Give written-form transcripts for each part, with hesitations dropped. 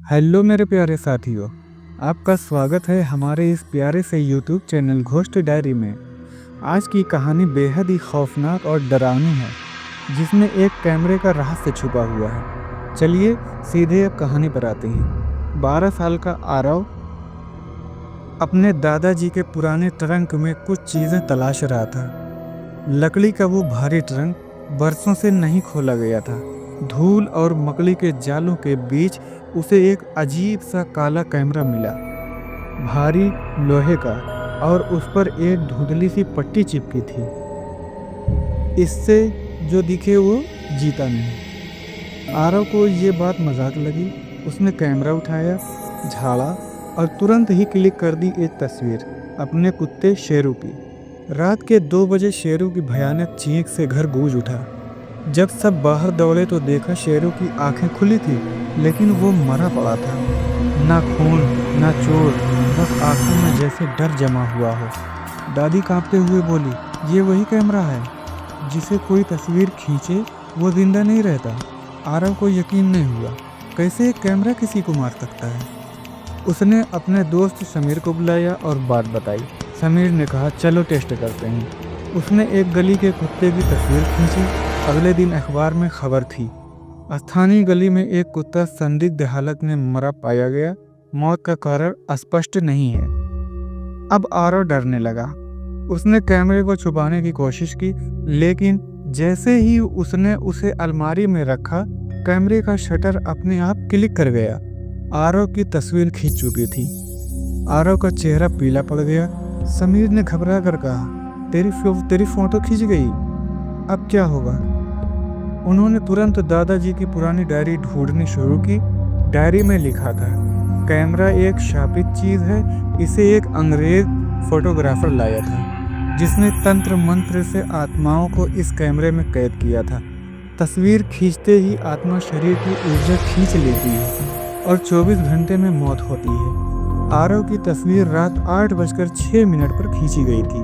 Hello मेरे प्यारे साथियों, आपका स्वागत है हमारे इस प्यारे से यूट्यूब चैनल घोस्ट डायरी में। आज की कहानी बेहद ही खौफनाक और डरावनी है, जिसमें एक कैमरे का रहस्य छुपा हुआ है। चलिए सीधे अब कहानी पर आते हैं। 12 साल का आरव अपने दादाजी के पुराने ट्रंक में कुछ चीज़ें तलाश रहा था। लकड़ी का वो भारी ट्रंक बरसों से नहीं खोला गया था। धूल और मकड़ी के जालों के बीच उसे एक अजीब सा काला कैमरा मिला, भारी लोहे का, और उस पर एक धुंधली सी पट्टी चिपकी थी। इससे जो दिखे वो जीता नहीं। आरव को ये बात मजाक लगी। उसने कैमरा उठाया, झाड़ा और तुरंत ही क्लिक कर दी एक तस्वीर अपने कुत्ते शेरू की। रात के 2 बजे शेरू की भयानक चीख से घर गूंज उठा। जब सब बाहर दौड़े तो देखा शेरू की आंखें खुली थी, लेकिन वो मरा पड़ा था। ना खून ना चोट, बस आंखों में जैसे डर जमा हुआ हो। दादी कांपते हुए बोली, ये वही कैमरा है जिसे कोई तस्वीर खींचे वो जिंदा नहीं रहता। आरव को यकीन नहीं हुआ, कैसे एक कैमरा किसी को मार सकता है। उसने अपने दोस्त समीर को बुलाया और बात बताई। समीर ने कहा, चलो टेस्ट करते हैं। उसने एक गली के कुत्ते की तस्वीर खींची। अगले दिन अखबार में खबर थी, स्थानीय गली में एक कुत्ता संदिग्ध हालत में मरा पाया गया। मौत का कारण स्पष्ट नहीं है। अब आरव डरने लगा। उसने कैमरे को छुपाने की कोशिश की, लेकिन जैसे ही उसने उसे अलमारी में रखा, कैमरे का शटर अपने आप क्लिक कर गया। आरव की तस्वीर खींच चुकी थी। आरव का चेहरा पीला पड़ गया। समीर ने घबरा कर कहा, तेरी फोटो खींच गई, अब क्या होगा। उन्होंने तुरंत दादाजी की पुरानी डायरी ढूंढनी शुरू की। डायरी में लिखा था, कैमरा एक शापित चीज है। इसे एक अंग्रेज फोटोग्राफर लाया था, जिसने तंत्र मंत्र से आत्माओं को इस कैमरे में कैद किया था। तस्वीर खींचते ही आत्मा शरीर की ऊर्जा खींच लेती है और 24 घंटे में मौत होती है। आरव की तस्वीर रात 8:06 पर खींची गई थी,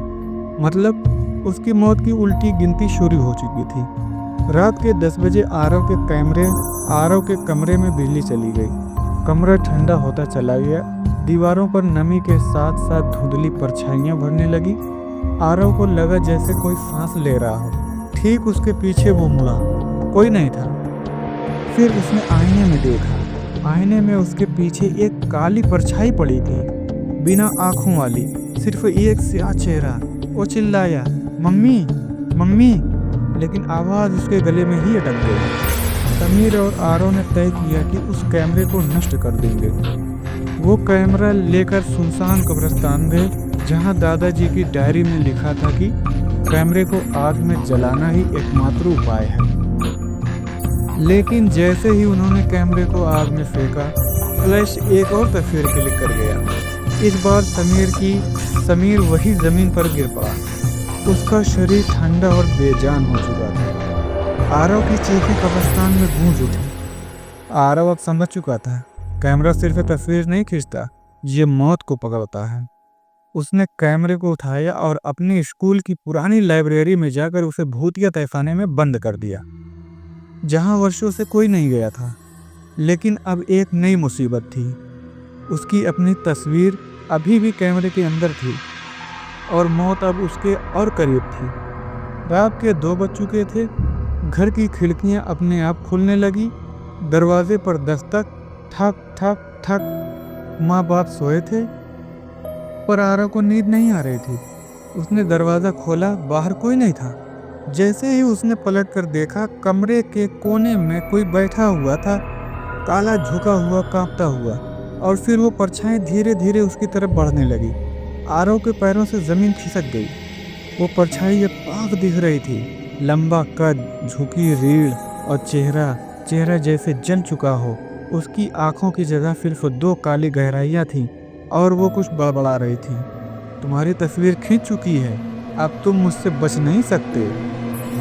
मतलब उसकी मौत की उल्टी गिनती शुरू हो चुकी थी। रात के 10 बजे आरव के कमरे में बिजली चली गई। कमरा ठंडा होता चला गया। दीवारों पर नमी के साथ साथ धुंधली परछाइयां भरने लगी। आरव को लगा जैसे कोई सांस ले रहा हो। ठीक उसके पीछे वो मुड़ा, कोई नहीं था। फिर उसने आईने में देखा। आईने में उसके पीछे एक काली परछाई पड़ी थी, बिना आंखों वाली, सिर्फ एक स्याह चेहरा। वो चिल्लाया, मम्मी मम्मी, लेकिन आवाज उसके गले में ही अटक गई। समीर और आरव ने तय किया कि उस कैमरे को नष्ट कर देंगे। वो कैमरा लेकर सुनसान कब्रिस्तान गए, जहां दादाजी की डायरी में लिखा था कि कैमरे को आग में जलाना ही एकमात्र उपाय है। लेकिन जैसे ही उन्होंने कैमरे को आग में फेंका, फ्लैश एक और तस्वीर क्लिक कर गया। इस बार समीर वही जमीन पर गिर पड़ा। उसका शरीर ठंडा और बेजान हो चुका था। आरव की चीखें कब्रिस्तान में गूंज उठी। आरव अब समझ चुका था, कैमरा सिर्फ तस्वीर नहीं खींचता, ये मौत को पकड़ता है। उसने कैमरे को उठाया और अपने स्कूल की पुरानी लाइब्रेरी में जाकर उसे भूतिया तहखाने में बंद कर दिया, जहां वर्षों से कोई नहीं गया था। लेकिन अब एक नई मुसीबत थी। उसकी अपनी तस्वीर अभी भी कैमरे के अंदर थी और मौत अब उसके और करीब थी। रात के 2 बज चुके थे। घर की खिड़कियां अपने आप खुलने लगी। दरवाजे पर दस्तक, ठक ठक ठक। माँ बाप सोए थे, पर आरव को नींद नहीं आ रही थी। उसने दरवाज़ा खोला, बाहर कोई नहीं था। जैसे ही उसने पलट कर देखा, कमरे के कोने में कोई बैठा हुआ था, काला, झुका हुआ, कांपता हुआ। और फिर वो परछाई धीरे धीरे उसकी तरफ बढ़ने लगी। आरव के पैरों से जमीन खिसक गई। वो परछाई अब पाक दिख रही थी, लंबा कद, झुकी रीढ़ और चेहरा जैसे जल चुका हो। उसकी आंखों की जगह सिर्फ 2 काली गहराइयां थीं और वो कुछ बड़बड़ा रही थी। तुम्हारी तस्वीर खींच चुकी है, अब तुम मुझसे बच नहीं सकते।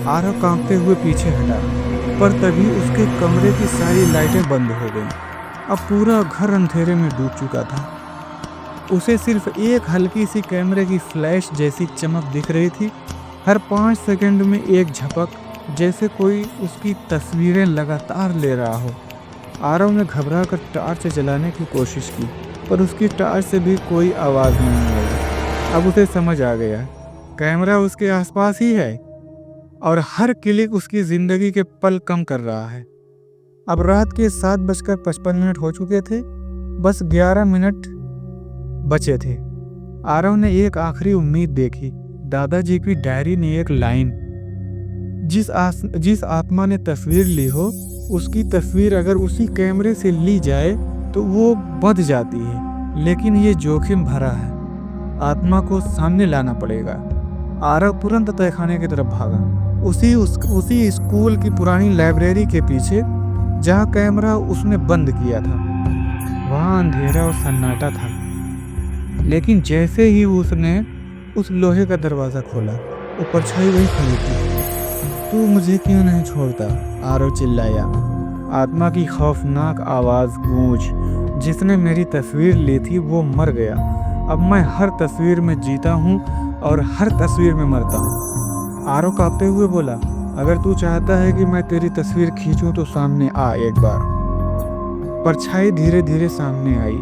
आरव कांपते हुए पीछे हटा, पर तभी उसके कमरे की सारी लाइटें बंद हो गईं। अब पूरा घर अंधेरे में डूब चुका था। उसे सिर्फ एक हल्की सी कैमरे की फ्लैश जैसी चमक दिख रही थी। हर 5 सेकंड में एक झपक, जैसे कोई उसकी तस्वीरें लगातार ले रहा हो। आरव ने घबरा कर टार्च जलाने की कोशिश की, पर उसकी टार्च से भी कोई आवाज़ नहीं आई। अब उसे समझ आ गया, कैमरा उसके आसपास ही है और हर क्लिक उसकी ज़िंदगी के पल कम कर रहा है। अब रात के 7:55 हो चुके थे, बस 11 मिनट बचे थे। आरव ने एक आखिरी उम्मीद देखी। दादाजी की डायरी ने एक लाइन, जिस आत्मा ने तस्वीर ली हो उसकी तस्वीर अगर उसी कैमरे से ली जाए तो वो बच जाती है, लेकिन ये जोखिम भरा है। आत्मा को सामने लाना पड़ेगा। आरव तुरंत तहखाने की तरफ भागा, उसी स्कूल की पुरानी लाइब्रेरी के पीछे जहाँ कैमरा उसने बंद किया था। वहाँ अंधेरा और सन्नाटा था, लेकिन जैसे ही उसने उस लोहे का दरवाज़ा खोला, वो परछाई वही खड़ी थी। तू मुझे क्यों नहीं छोड़ता? आरव चिल्लाया। आत्मा की खौफनाक आवाज़ गूंज, जिसने मेरी तस्वीर ली थी वो मर गया। अब मैं हर तस्वीर में जीता हूँ और हर तस्वीर में मरता हूँ। आरव कांपते हुए बोला, अगर तू चाहता है कि मैं तेरी तस्वीर खींचूं तो सामने आ एक बार। परछाई धीरे धीरे सामने आई।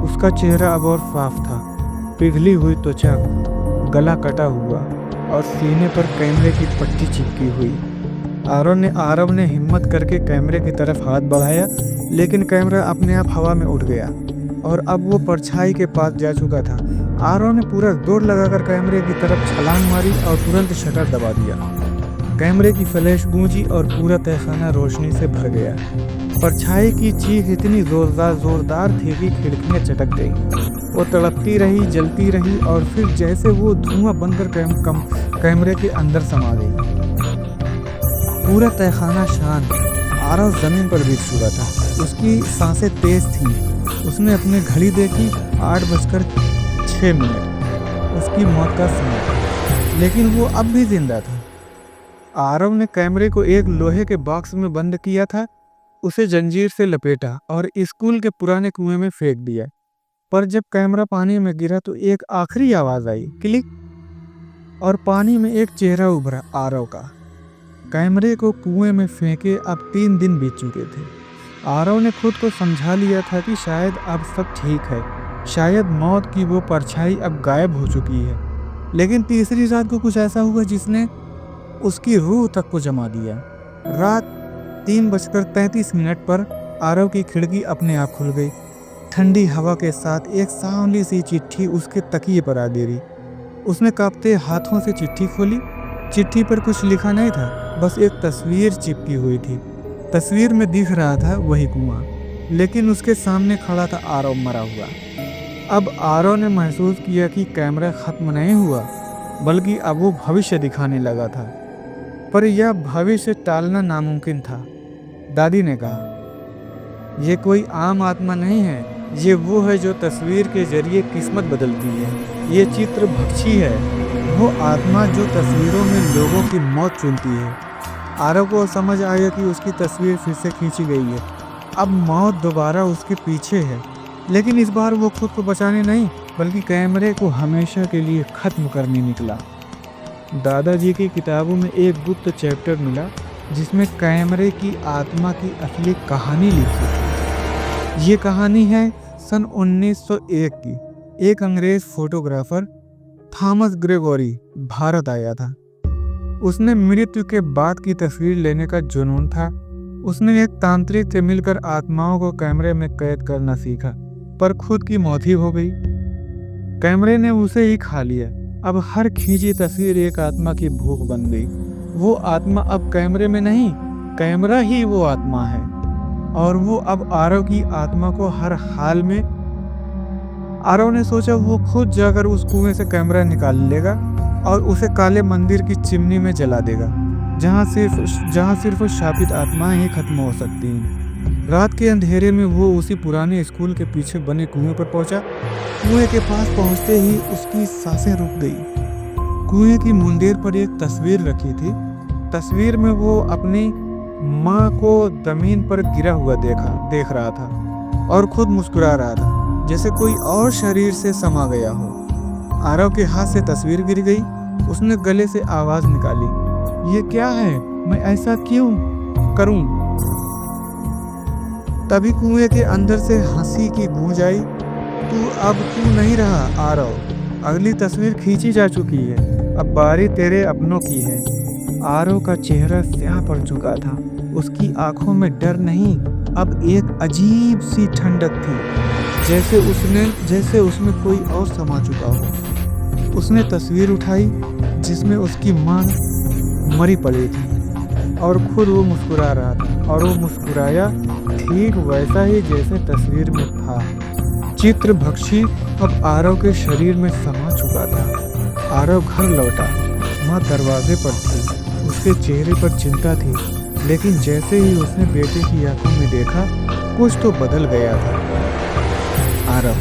उसका चेहरा अब और साफ था, पिघली हुई त्वचा, गला कटा हुआ और सीने पर कैमरे की पट्टी चिपकी हुई। आरव ने हिम्मत करके कैमरे की तरफ हाथ बढ़ाया, लेकिन कैमरा अपने आप हवा में उठ गया और अब वो परछाई के पास जा चुका था। आरव ने पूरा जोर लगाकर कैमरे की तरफ छलांग मारी और तुरंत शटर दबा दिया। कैमरे की फ्लैश गूंजी और पूरा तहखाना रोशनी से भर गया। परछाई की चीख इतनी जोरदार थी कि खिड़कियां चटक गई। वो तड़पती रही, जलती रही और फिर जैसे वो धुआं बनकर कैमरे के अंदर समा गई। पूरा तहखाना शांत। आरव जमीन पर गिर चुका था। उसकी सांसें तेज थीं। उसने अपनी घड़ी देखी, 8:06। उसकी मौत का समय, लेकिन वो अब भी जिंदा था। आरव ने कैमरे को एक लोहे के बॉक्स में बंद किया था, उसे जंजीर से लपेटा और स्कूल के पुराने कुएं में फेंक दिया। पर जब कैमरा पानी में गिरा तो एक आखिरी आवाज आई, क्लिक, और पानी में एक चेहरा उभरा, आरव का। कैमरे को कुएं में फेंके अब 3 दिन बीत चुके थे। आरव ने खुद को समझा लिया था कि शायद अब सब ठीक है, शायद मौत की वो परछाई अब गायब हो चुकी है। लेकिन तीसरी रात को कुछ ऐसा हुआ जिसने उसकी रूह तक को जमा दिया। रात 3:33 पर आरव की खिड़की अपने आप खुल गई। ठंडी हवा के साथ एक सांवली सी चिट्ठी उसके तकिए पर आ गिरी। उसने कांपते हाथों से चिट्ठी खोली। चिट्ठी पर कुछ लिखा नहीं था, बस एक तस्वीर चिपकी हुई थी। तस्वीर में दिख रहा था वही कुआं, लेकिन उसके सामने खड़ा था आरव मरा हुआ। अब आरव ने महसूस किया कि कैमरा खत्म नहीं हुआ, बल्कि अब वो भविष्य दिखाने लगा था। पर यह भविष्य टालना नामुमकिन था। दादी ने कहा, ये कोई आम आत्मा नहीं है, ये वो है जो तस्वीर के जरिए किस्मत बदलती है। ये चित्र भक्षी है, वो आत्मा जो तस्वीरों में लोगों की मौत चुनती है। आरव को समझ आया कि उसकी तस्वीर फिर से खींची गई है। अब मौत दोबारा उसके पीछे है, लेकिन इस बार वो खुद को बचाने नहीं, बल्कि कैमरे को हमेशा के लिए खत्म करने निकला। दादाजी की किताबों में एक गुप्त चैप्टर मिला जिसमें कैमरे की आत्मा की असली कहानी लिखी थी। ये कहानी है सन 1901 की। एक अंग्रेज फोटोग्राफर थॉमस ग्रेगोरी भारत आया था। उसने मृत्यु के बाद की तस्वीर लेने का जुनून था। उसने एक तांत्रिक से मिलकर आत्माओं को कैमरे में कैद करना सीखा, पर खुद की मौत ही हो गई। कैमरे ने उसे ही खा लिया। अब हर खींची तस्वीर एक आत्मा की भूख बन गई। वो आत्मा अब कैमरे में नहीं, कैमरा ही वो आत्मा है। और वो अब आरव की आत्मा को हर हाल में। आरव ने सोचा वो खुद जाकर उस कुएं से कैमरा निकाल लेगा और उसे काले मंदिर की चिमनी में जला देगा, जहाँ सिर्फ शापित आत्माएं ही खत्म हो सकती हैं। रात के अंधेरे में वो उसी पुराने स्कूल के पीछे बने कुएं पर पहुंचा। कुएं के पास पहुंचते ही उसकी सांसें रुक गई। कुएं की मुंडेर पर एक तस्वीर रखी थी। तस्वीर में वो अपनी माँ को जमीन पर गिरा हुआ देख रहा था और खुद मुस्कुरा रहा था, जैसे कोई और शरीर से समा गया हो। आरव के हाथ से तस्वीर गिर गई। उसने गले से आवाज निकाली, ये क्या है? मैं ऐसा क्यों करूं? तभी कुएं के अंदर से हंसी की गूंज आई। तू नहीं रहा आरव। अगली तस्वीर खींची जा चुकी है, अब बारी तेरे अपनों की है। आरव का चेहरा स्याह पड़ चुका था। उसकी आंखों में डर नहीं, अब एक अजीब सी ठंडक थी, जैसे उसमें कोई और समा चुका हो। उसने तस्वीर उठाई जिसमें उसकी मां मरी पड़ी थी और खुद वो मुस्कुरा रहा था, और वो मुस्कुराया ठीक वैसा ही जैसे तस्वीर में था। चित्रभक्षी अब आरव के शरीर में समा चुका था। आरव घर लौटा। माँ दरवाजे पर थी। उसके चेहरे पर चिंता थी, लेकिन जैसे ही उसने बेटे की आंखों में देखा, कुछ तो बदल गया था। आरव।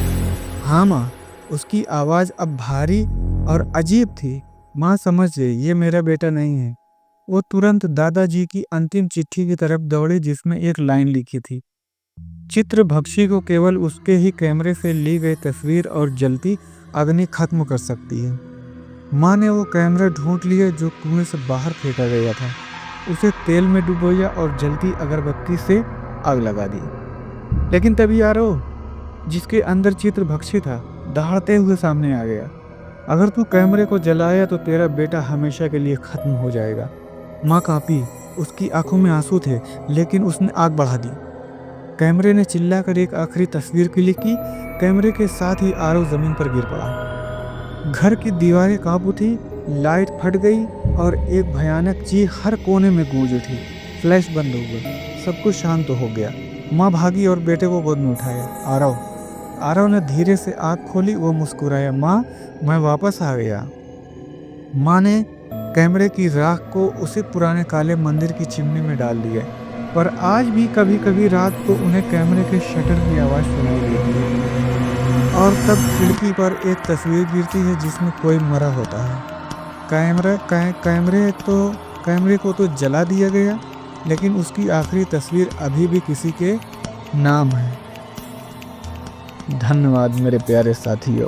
हाँ माँ। उसकी आवाज़ अब भारी और अजीब थी। माँ समझ गई, ये मेरा बेटा नहीं है। वो तुरंत दादाजी की अंतिम चिट्ठी की तरफ दौड़ी जिसमें एक लाइन लिखी थी, चित्रभक्षी को केवल उसके ही कैमरे से ली गई तस्वीर और जलती अग्नि खत्म कर सकती है। माँ ने वो कैमरा ढूंढ लिया जो कुएं से बाहर फेंका गया था। उसे तेल में डुबोया और जलती अगरबत्ती से आग लगा दी। लेकिन तभी आरव, जिसके अंदर चित्रभक्षी था, दहाड़ते हुए सामने आ गया। अगर तू कैमरे को जलाया तो तेरा बेटा हमेशा के लिए खत्म हो जाएगा। माँ कांपी। उसकी आंखों में आंसू थे, लेकिन उसने आग बढ़ा दी। कैमरे ने चिल्लाकर एक आखिरी तस्वीर क्लिक की। कैमरे के साथ ही आरव जमीन पर गिर पड़ा। घर की दीवारें कांप उठी, लाइट फट गई और एक भयानक चीख हर कोने में गूंज उठी। फ्लैश बंद हो गई, सब कुछ शांत हो गया। माँ भागी और बेटे को गोद में उठाया। आरव ने धीरे से आँख खोली। वो मुस्कुराया, माँ मैं वापस आ गया। माँ ने कैमरे की राख को उसी पुराने काले मंदिर की चिमनी में डाल दिया, पर आज भी कभी कभी रात को उन्हें कैमरे के शटर की आवाज़ सुनाई देती है। और तब खिड़की पर एक तस्वीर गिरती है जिसमें कोई मरा होता है। कैमरे को तो जला दिया गया, लेकिन उसकी आखिरी तस्वीर अभी भी किसी के नाम है। धन्यवाद मेरे प्यारे साथियों।